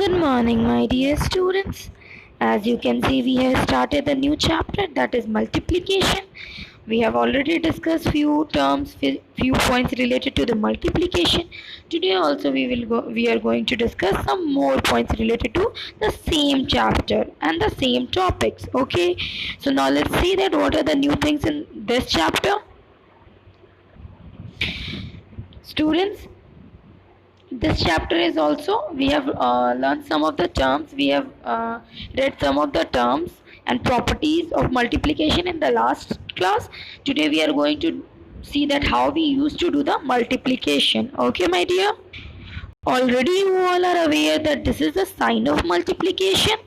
Good morning, my dear students. As you can see, we have started a new chapter, that is multiplication. We have already discussed few terms, few points related to the multiplication. Today also we are going to discuss some more points related to the same chapter and the same topics. Okay, so now let's see that what are the new things in this chapter. Students, this chapter is also we have learned some of the terms, we have read some of the terms and properties of multiplication in the last class. Today we are going to see that how we used to do the multiplication. Okay, my dear, already you all are aware that this is the sign of multiplication.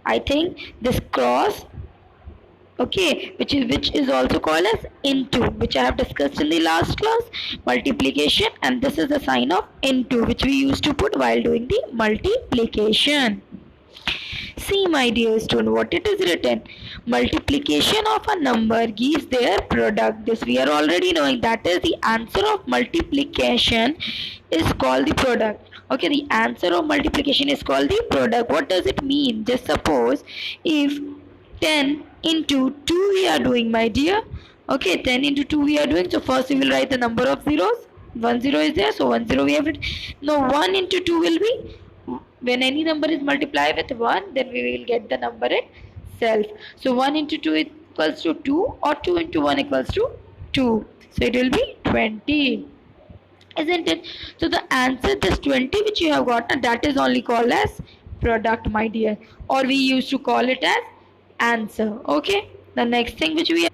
I think this cross, okay, which is also called as into, which I have discussed in the last class, multiplication, and this is the sign of into which we used to put while doing the multiplication. See, my dear student, what it is written: multiplication of a number gives their product. This we are already knowing, that is the answer of multiplication is called the product. Okay, the answer of multiplication is called the product. What does it mean? Just suppose if 10 into 2 we are doing, my dear. Okay, 10 into 2 we are doing. So first we will write the number of zeros. 1 0 is there, so 1 0 we have it. Now 1 into 2 will be, when any number is multiplied with 1, then we will get the number itself. So 1 into 2 equals to 2, or 2 into 1 equals to 2. So it will be 20. Isn't it? So the answer, this 20 which you have gotten, that is only called as product, my dear, or we used to call it as answer. Okay, the next thing which we have,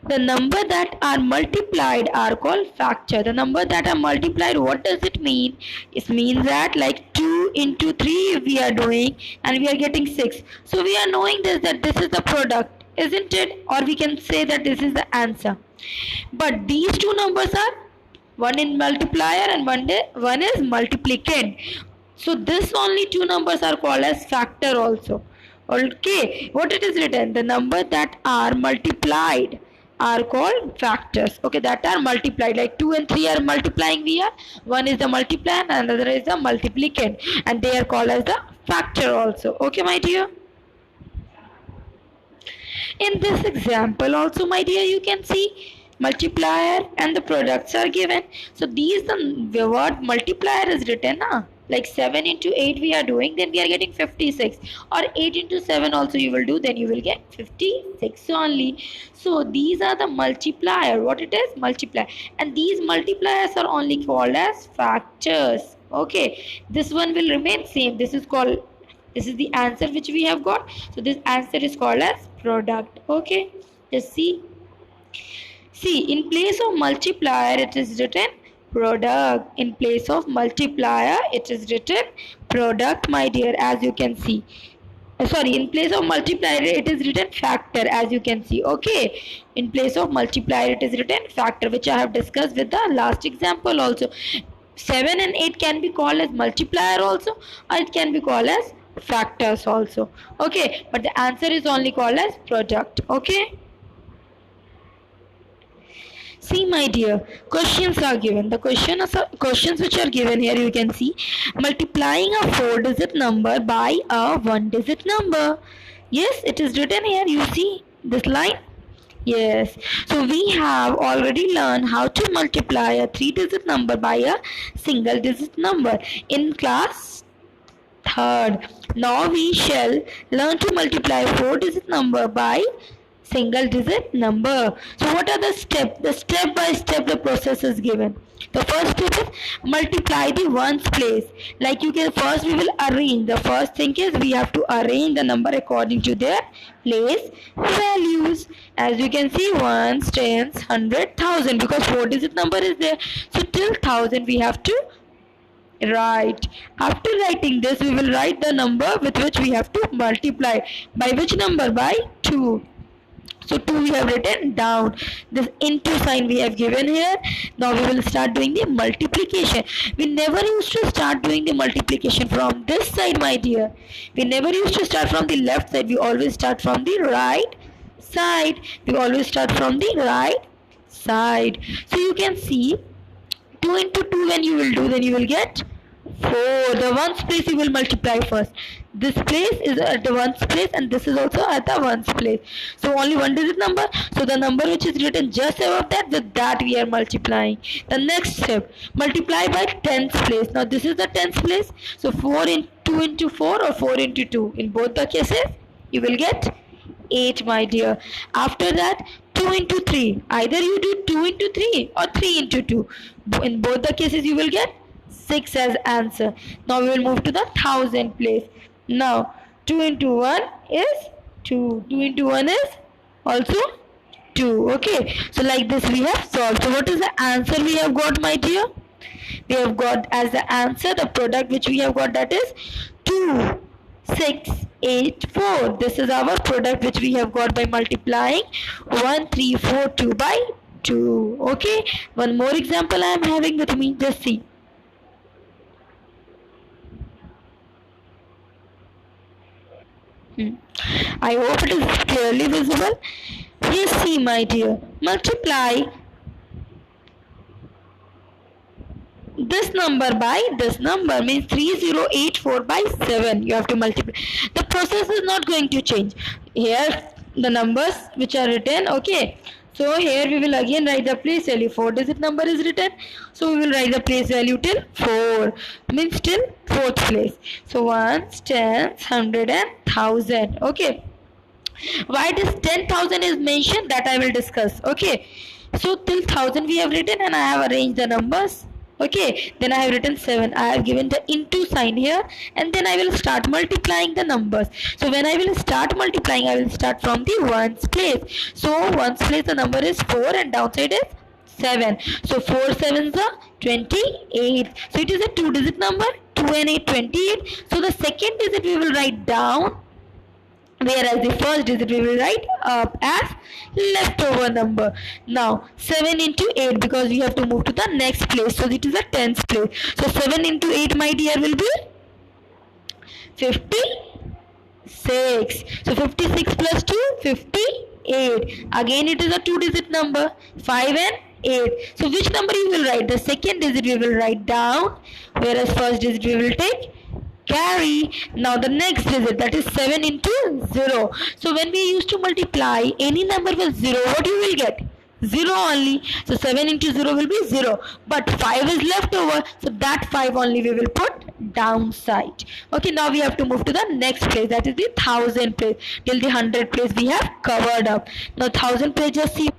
the number that are multiplied are called factor. The number that are multiplied, what does it mean? It means that like 2 into 3 we are doing and we are getting 6. So we are knowing this, that this is the product, isn't it? Or we can say that this is the answer. But these two numbers are, one in multiplier and one is multiplicand. So this only two numbers are called as factor also. Okay, what it is written, the number that are multiplied are called factors. Okay, that are multiplied, like 2 and 3 are multiplying here, one is the multiplier and another is the multiplicand, and they are called as the factor also. Okay, my dear, in this example also, my dear, you can see multiplier and the products are given. So these, the word multiplier is written, like 7 into 8 we are doing, then we are getting 56, or 8 into 7 also you will do, then you will get 56 only. So these are the multiplier, what it is, multiplier, and these multipliers are only called as factors. Okay, this one will remain same, this is called, this is the answer which we have got, so this answer is called as product. Okay, just see, in place of multiplier it is written product. In place of multiplier it is written product, my dear, as you can see. Sorry, in place of multiplier it is written factor, as you can see. Okay, in place of multiplier it is written factor, which I have discussed with the last example also. 7 and 8 can be called as multiplier also, or it can be called as factors also. Okay, but the answer is only called as product. Okay, see, my dear, questions are given. The questions which are given here, you can see, multiplying a 4-digit number by a 1-digit number. Yes, it is written here. You see this line? Yes. So we have already learned how to multiply a 3-digit number by a single-digit number in class 3rd. Now we shall learn to multiply a 4-digit number by single digit number. So what are the steps? The step by step the process is given. The first step is multiply the ones place. Like you can, first we will arrange. The first thing is we have to arrange the number according to their place values. As you can see, ones, tens, 100, 1000, because 4-digit number is there. So till 1000 we have to write. After writing this, we will write the number with which we have to multiply. By which number? By 2. So 2 we have written down. This into sign we have given here. Now we will start doing the multiplication. We never used to start doing the multiplication from this side, my dear. We never used to start from the left side. We always start from the right side. We always start from the right side. So you can see 2 into 2 when you will do, then you will get 4. The ones place you will multiply first. This place is at the ones place and this is also at the ones place. So only one digit number. So the number which is written just above that, with that we are multiplying. The next step, multiply by tens place. Now this is the tens place. So 4 into 2 into 4 or 4 into 2. In both the cases, you will get 8, my dear. After that, 2 into 3. Either you do 2 into 3 or 3 into 2. In both the cases, you will get 6 as answer. Now we will move to the thousand place. Now 2 into 1 is 2. 2 into 1 is also 2. Okay. So like this we have solved. So what is the answer we have got, my dear? We have got as the answer the product which we have got, that is 2, 6, 8, 4. This is our product which we have got by multiplying 1, 3, 4, 2 by 2. Okay. One more example I am having with me. Just see. I hope it is clearly visible. Here, see, my dear. Multiply this number by this number, means 3084 by 7. You have to multiply. The process is not going to change. Here the numbers which are written, okay. So here we will again write the place value. 4 digit number is written. So we will write the place value till 4. Means till 4th place. So ones, tens, hundred and thousand. Okay. Why this 10,000 is mentioned, that I will discuss. Okay. So till 1000 we have written and I have arranged the numbers. Okay, then I have written 7. I have given the into sign here and then I will start multiplying the numbers. So when I will start multiplying, I will start from the ones place. So ones place the number is 4 and downside is 7. So 4 sevens are 28. So it is a 2 digit number. 2 and 8, 28. So the second digit we will write down, whereas the first digit we will write up as leftover number. Now 7 into 8, because we have to move to the next place, so it is a tens place. So 7 into 8, my dear, will be 56. So 56 plus 2, 58. Again it is a 2 digit number. 5 and 8. So which number you will write? The second digit we will write down, whereas first digit we will take carry. Now the next digit, that is 7 into 0. So when we used to multiply any number with 0, what you will get? 0 only. So 7 into 0 will be 0. But 5 is left over. So that 5 only we will put downside. Okay, now we have to move to the next place. That is the 1000 place. Till the 100 place we have covered up. Now 1000 place, just see.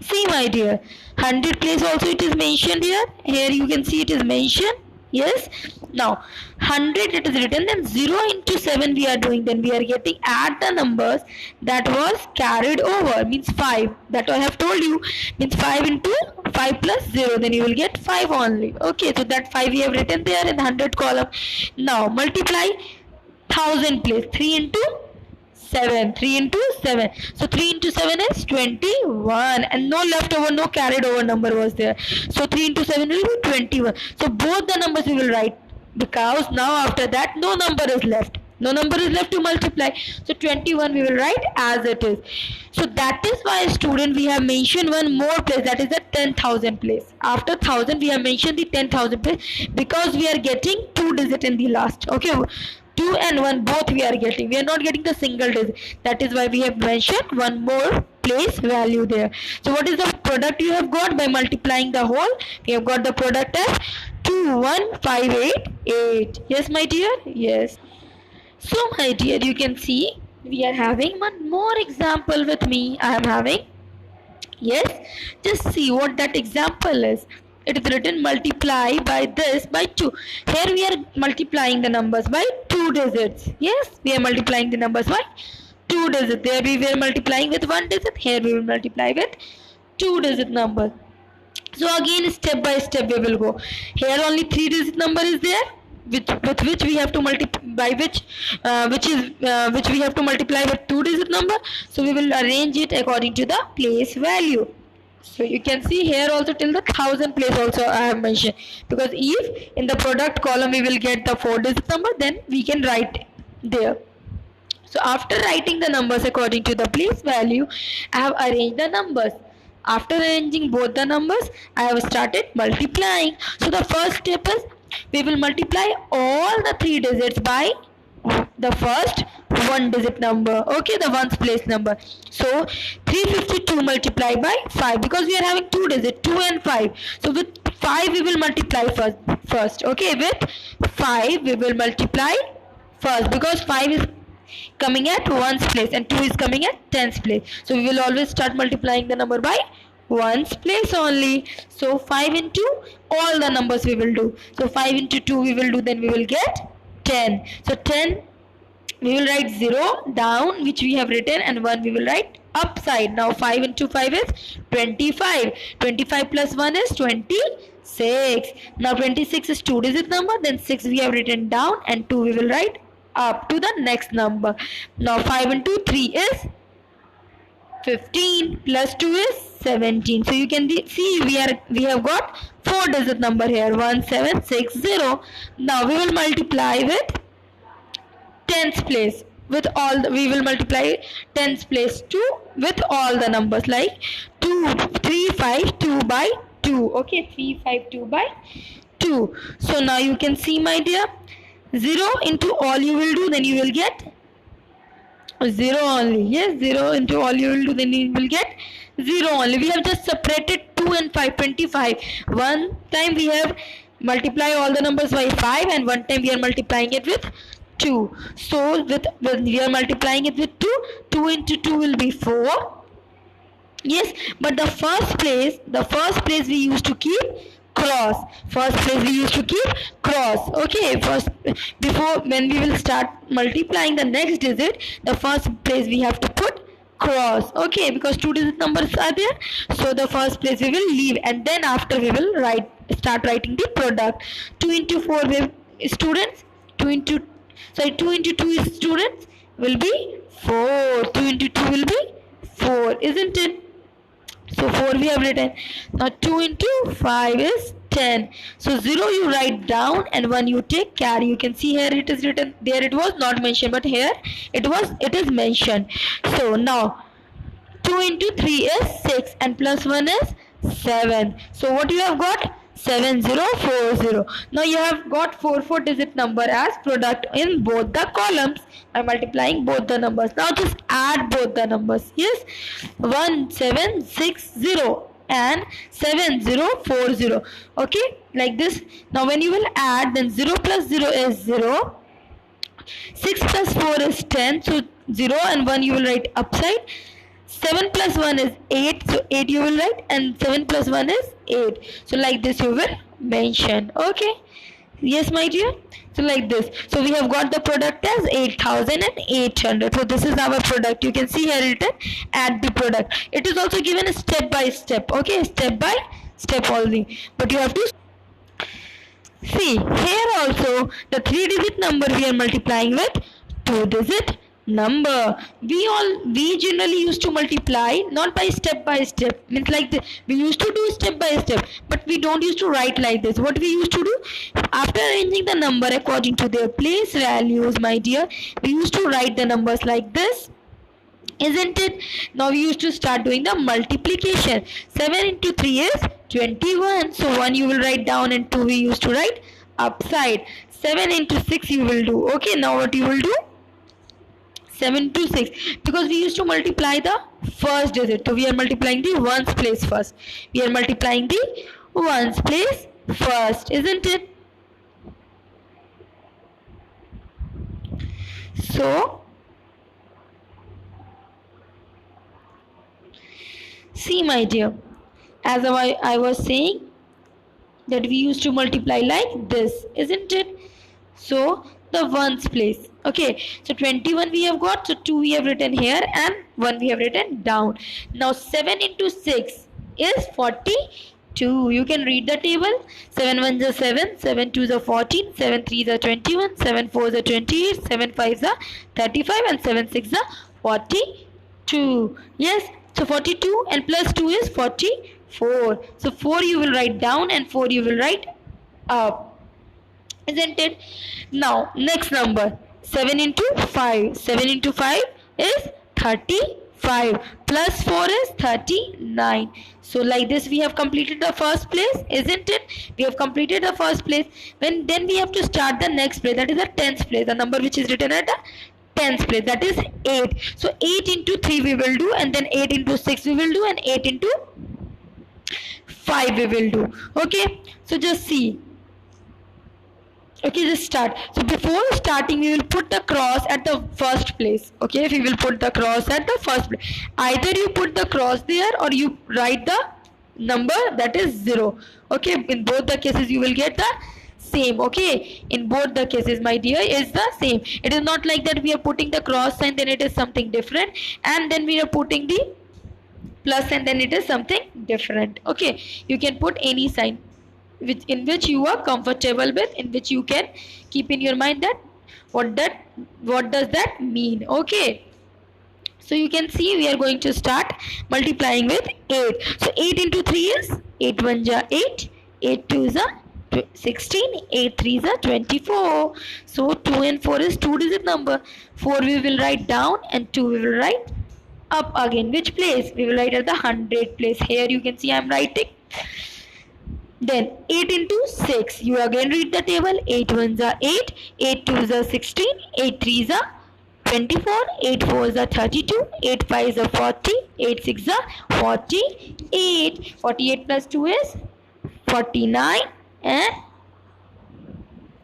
See, my dear. 100 place also it is mentioned here. Here you can see it is mentioned. Yes. Now 100 it is written, then 0 into 7 we are doing, then we are getting add the numbers that was carried over, means 5. That I have told you, means 5 into 5 plus 0, then you will get 5 only. Okay, so that 5 we have written there in the 100 column. Now multiply 1000 place. 3 into 7. 3 into 7. So 3 into 7 is 21. And no leftover, no carried over number was there. So 3 into 7 will be 21. So both the numbers we will write, because now after that no number is left. No number is left to multiply. So 21 we will write as it is. So that is why, student, we have mentioned one more place, that is the 10,000 place. After 1000 we have mentioned the 10,000 place, because we are getting 2 digit in the last. Okay. 2 and 1 both we are getting. We are not getting the single digit. That is why we have mentioned one more place value there. So what is the product you have got by multiplying the whole? We have got the product as 21588. Yes, my dear? Yes. So, my dear, you can see we are having one more example with me. I am having. Yes. Just see what that example is. It is written multiply by this by 2. Here we are multiplying the numbers by 2 digits. Yes, we are multiplying the numbers by 2 digits. There we were multiplying with 1 digit. Here we will multiply with 2 digit number. So again, step by step we will go. Here only 3 digit number is there, with which we have to multiply by which we have to multiply with 2 digit number. So we will arrange it according to the place value. So you can see here also till the 1000 place also I have mentioned, because if in the product column we will get the 4 digit number, then we can write there. So after writing the numbers according to the place value, I have arranged the numbers. After arranging both the numbers, I have started multiplying. So the first step is we will multiply all the three digits by the first one digit number, okay, the ones place number. So 352 multiplied by 5, because we are having two digits, 2 and 5. So with 5 we will multiply first, okay, with 5 we will multiply first, because 5 is coming at ones place and 2 is coming at tens place. So we will always start multiplying the number by ones place only. So 5 into all the numbers we will do. So 5 into 2 we will do, then we will get 10. So 10 we will write 0 down, which we have written, and 1 we will write upside. Now 5 into 5 is 25. 25 plus 1 is 26. Now 26 is two digit number, then 6 we have written down and 2 we will write up to the next number. Now 5 into 3 is 15 plus 2 is 17. So you can see we have got four digit number here, 1760. Now we will multiply with tens place with all we will multiply tens place 2 with all the numbers, like 352 by 2, okay, 352 by 2. So now you can see, my dear, 0 into all you will do, then you will get 0 only. Yes, 0 into all you will do, then you will get 0 only. We have just separated 2 and 5, 25. One time we have multiply all the numbers by 5, and one time we are multiplying it with 2. So when we are multiplying it with 2, 2 into 2 will be 4. Yes, but the first place we used to keep cross. First place we used to keep cross. Okay, first, before when we will start multiplying the next digit, the first place we have to put cross. Okay, because two digit numbers are there, so the first place we will leave, and then after we will start writing the product. 2 into 4 students, 2 into 2 is students will be 4. 2 into 2 will be 4, isn't it? So 4 we have written. Now 2 into 5 is 10. So 0 you write down and 1 you take carry. You can see here it is written. There it was not mentioned, but here it is mentioned. So now 2 into 3 is 6 and plus 1 is 7. So what you have got? 7040. Now you have got 4 digit number as product in both the columns. I'm multiplying both the numbers. Now just add both the numbers. Yes, 1760 and 7040. Okay, like this. Now when you will add, then 0 plus 0 is 0. 6 plus 4 is 10. So 0 and 1 you will write upside. 7 plus 1 is 8, so 8 you will write, and 7 plus 1 is 8. So like this you will mention. Okay, yes my dear. So like this. So we have got the product as 8,800. So this is our product. You can see here written add the product. It is also given step by step. Okay, step by step only. But you have to see here also the 3-digit number we are multiplying with 2-digit number. We generally used to multiply not by step, means like we used to do step by step, but we don't used to write like this. What we used to do, after arranging the number according to their place values, my dear, we used to write the numbers like this, isn't it? Now we used to start doing the multiplication. 7 into 3 is 21. So 1 you will write down and 2 we used to write upside. 7 into 6 you will do. Okay, now what you will do? 7 to 6, because we used to multiply the first digit, so we are multiplying the ones place first. We are multiplying the ones place first, isn't it? So see my dear, as I was saying that we used to multiply like this, isn't it? So the ones place. Okay, so 21 we have got, so 2 we have written here and 1 we have written down. Now 7 into 6 is 42. You can read the table. 7 1s are 7, 7 2s are 14, 7 3s are 21, 7 4s are 28, 7 5s are 35, and 7 6s are 42. Yes, so 42 and plus 2 is 44. So 4 you will write down and 4 you will write up, isn't it? Now next number, 7 into 5. 7 into 5 is 34. 5 plus 4 is 39. So like this we have completed the first place, isn't it? We have completed the first place. Then we have to start the next place, that is the 10th place, the number which is written at the 10th place, that is 8. So 8 into 3 we will do, and then 8 into 6 we will do, and 8 into 5 we will do. Okay, so just see. Okay, just start. So before starting we will put the cross at the first place. Okay, we will put the cross at the first place. Either you put the cross there or you write the number, that is 0. Okay, in both the cases you will get the same. Okay, in both the cases, my dear, is the same. It is not like that we are putting the cross sign, then it is something different, and then we are putting the plus and then it is something different. Okay, you can put any sign in which you are comfortable with, in which you can keep in your mind that what does that mean. Okay, so you can see we are going to start multiplying with 8. So 8 into 3 is 8 1 ja 8, 8 2 is 16, 8 3 is 24. So 2 and 4 is 2-digit number. 4 we will write down and 2 we will write up again. Which place? We will write at the 100 place. Here you can see I am writing. Then 8 into 6, you again read the table. 8 1s are 8, 8 2s are 16, 8 3s are 24, 8 4s are 32, 8 5s are 40, 8 6s are 48. 48 plus 2 is 49 and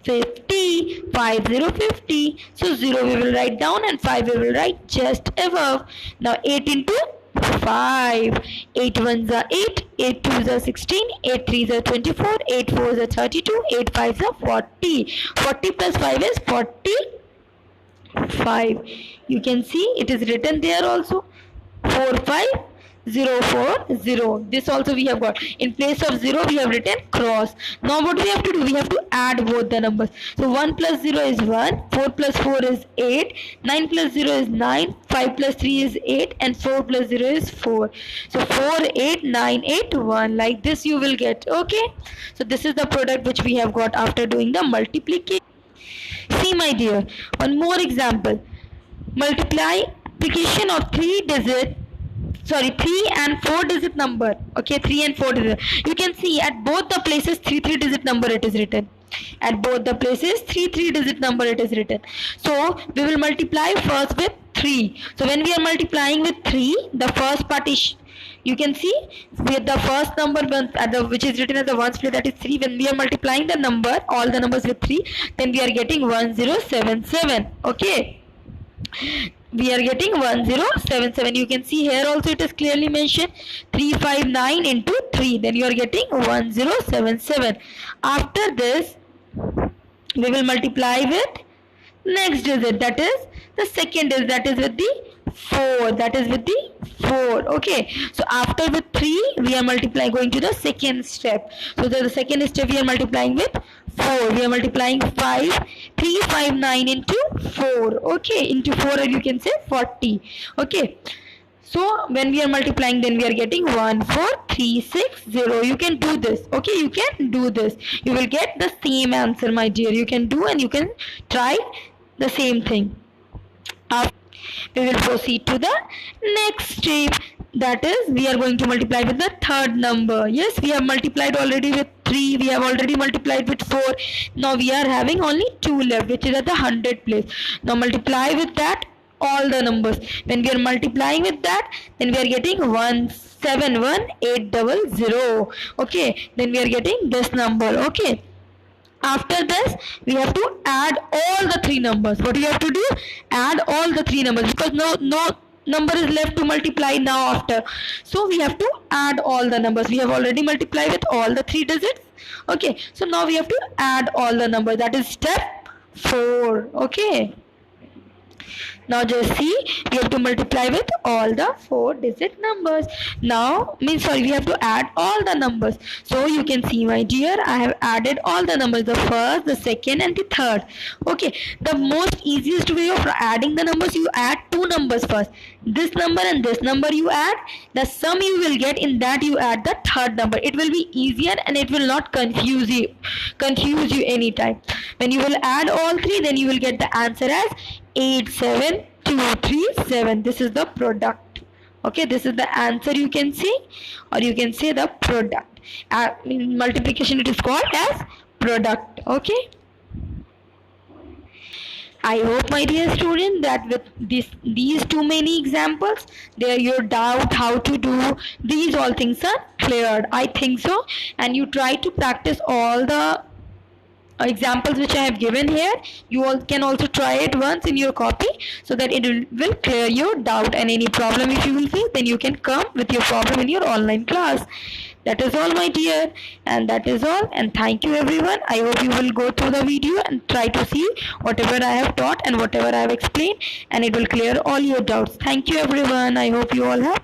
50. 50. So 0 we will write down and 5 we will write just above. Now 8 into 5. 8 1s are 8, 8 2s are 16, 8 3s are 24, 8 4s are 32, 8 5s are 40. 40 plus 5 is 45. You can see it is written there also. 4 5 0 4 0. This also we have got. In place of 0 we have written cross. Now what we have to do? We have to add both the numbers. So 1 plus 0 is 1, 4 plus 4 is 8, 9 plus 0 is 9, 5 plus 3 is 8, and 4 plus 0 is 4. So 4 8 9 8 1. Like this you will get. Okay. So this is the product which we have got after doing the multiplication. See my dear, one more example. Multiplication of 3 and 4 digit number. Okay, 3 and 4 digit. You can see at both the places 3 digit number it is written. At both the places 3 digit number it is written. So we will multiply first with 3. So when we are multiplying with 3, the first part is, you can see with the first number which is written as the ones place, that is 3. When we are multiplying the number, all the numbers with 3, then we are getting 1077. Okay, we are getting 1077. You can see here also it is clearly mentioned 359 into 3. Then you are getting 1077. After this, we will multiply with next digit, that is the second digit, that is with the 4. That is with the 4. Okay. So after with 3, we are multiplying, going to the second step. So the second step we are multiplying with 4. We are multiplying 5. 359 into 4. Okay. Into 4 you can say 40. Okay. So when we are multiplying, then we are getting 14360. You can do this. Okay, you can do this. You will get the same answer, my dear. You can do and you can try the same thing. After, we will proceed to the next step. That is, we are going to multiply with the third number. Yes, we have multiplied already with 3. We have already multiplied with 4. Now we are having only 2 left, which is at the 100 place. Now multiply with that all the numbers. When we are multiplying with that, then we are getting 171800. Okay, then we are getting this number. Okay, after this we have to add all the 3 numbers. What do you have to do? Add all the 3 numbers, because no number is left to multiply now after. So we have to add all the numbers. We have already multiplied with all the 3 digits. Okay, so now we have to add all the numbers. That is step 4. Okay, now just see, we have to multiply with all the 4-digit numbers. Now, we have to add all the numbers. So you can see, my dear, I have added all the numbers, the first, the second and the third. Okay, the most easiest way of adding the numbers, you add 2 numbers first. This number and this number you add, the sum you will get, in that you add the third number. It will be easier and it will not confuse you anytime. When you will add all 3, then you will get the answer as 87237. This is the product. Okay, this is the answer you can see, or you can say the product. In multiplication it is called as product. Okay, I hope, my dear student, that with these too many examples, there your doubt how to do these all things are cleared. I think so, and you try to practice all the examples which I have given here. You all can also try it once in your copy, so that it will clear your doubt, and any problem if you will face, then you can come with your problem in your online class. That is all, my dear, and that is all, and thank you everyone. I hope you will go through the video and try to see whatever I have taught and whatever I have explained, and it will clear all your doubts. Thank you everyone. I hope you all have